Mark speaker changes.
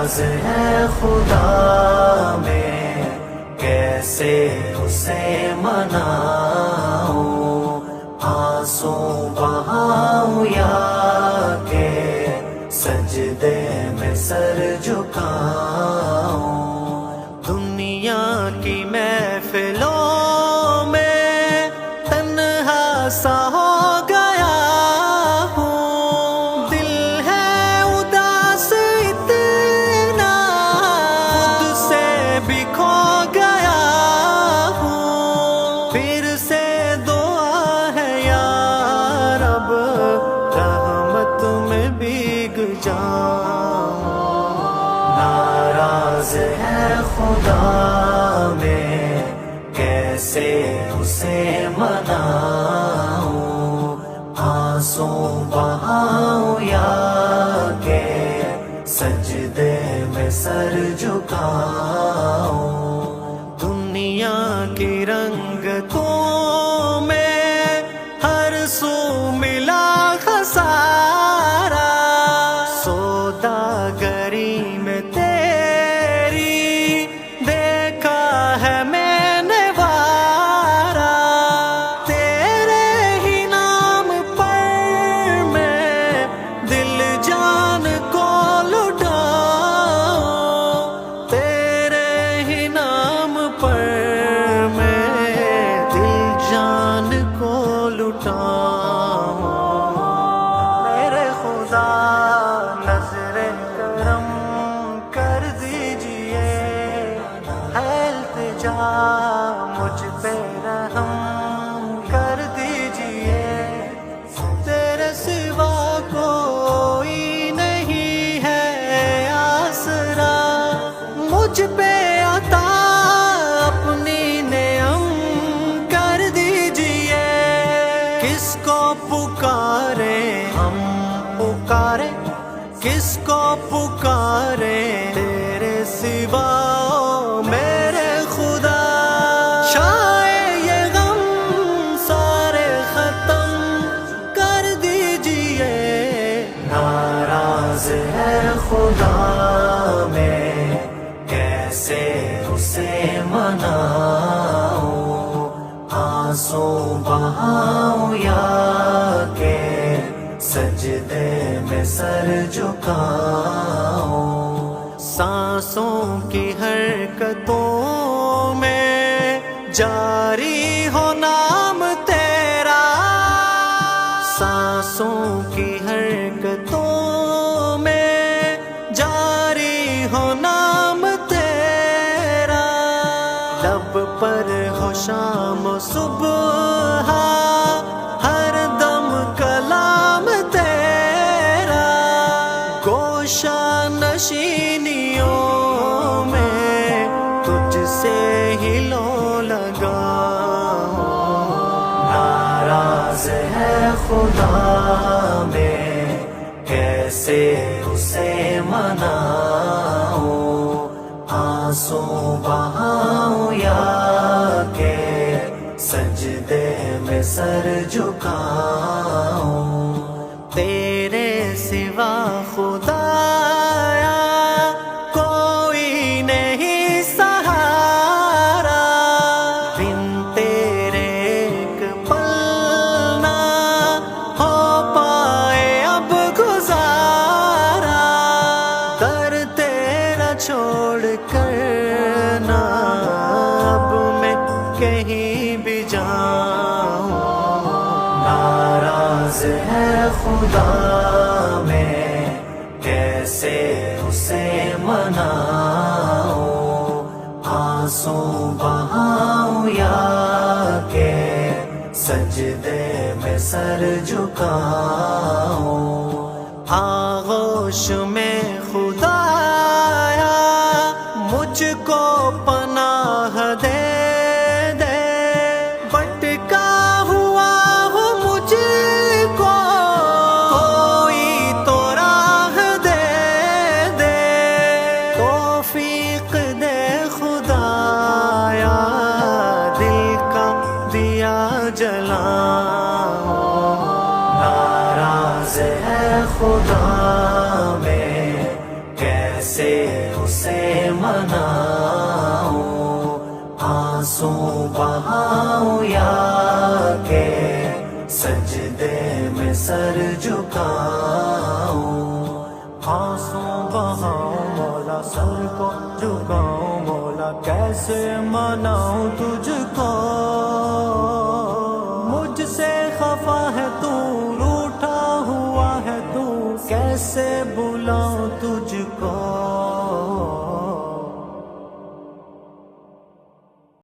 Speaker 1: ناراض ہے خدا میں کیسے اسے مناؤں، آنسو بہاؤں یا کہ سجدے میں سر جھکاؤں۔ دنیا کی محفلوں میں تنہا سا ہو گیا ہوں، دل ہے اداس اتنا خود سے بھی کھو گیا ہوں۔ پھر سے دعا ہے یا رب رحمت میں بھیگ جاؤں، ناراض ہے خدا میں کیسے اسے مناؤں، آنسو بہاؤں یا کہ سجدے میں سر جھکاؤں۔ دنیا کی رنگتوں میں ہر سو ملا خسارہ، سوداگری میں تیری دیکھا ہے میں نے وارہ، تیرے ہی نام پر میں دل جان کو لٹاؤں، تیرے ہی نام پر میں دل جان کو لٹاؤں۔ میرے خدا نظر کرم کر دیجئے، ہے التجا مجھ پہ رحم کر دیجئے، تیرے سوا کوئی نہیں ہے آسرا، مجھ پہ عطا اپنی نعم کر دیجئے۔ کس کو پکارے ہم پکارے، کس کو پکارے تیرے سوا میرے خدا، شاید یہ غم سارے ختم کر دیجئے۔ ناراض ہے خدا میں کیسے اسے مناؤں، آنسو بہاؤں یا کہ سجدے میں سر جھکاؤں۔ سانسوں کی حرکتوں میں جاری ہو نام تیرا، سانسوں کی حرکتوں میں جاری ہو نام تیرا، لب پر ہو شام و صبح ہر دم کلام تیرا، گوشہ نشینیوں میں تجھ سے ہی لو لگا، ناراض ہے خدا میں کیسے اسے مناؤں، آنسو بہاؤں یا کہ سجدے میں سر جھکاؤں۔ تیرے سوا خدایا کوئی نہیں سہارا، بن تیرے ایک پل نہ ہو پائے اب گزارا، در تیرا چھوڑ کر نہ اب میں کہیں بھی جاؤں، ناراض ہے خدا میں کیسے اسے مناؤں، آنسو بہاؤں یا کہ سجدے میں سر جھکاؤں۔ آغوش میں خدایا مجھ کو پناہ دے دے، بھٹکا ہوا ہوں مجھ کو کوئی تو راہ دے دے، توفیق دے خدایا دل کا دیا جلاؤں، ناراض ہے خدا میں بناؤں، آنسو بہاؤں یا کہ سجدے میں سر جھکاؤں، آنسو بہاؤں مولا سر کو جھکاؤں، مولا کیسے مناؤں تجھ کو،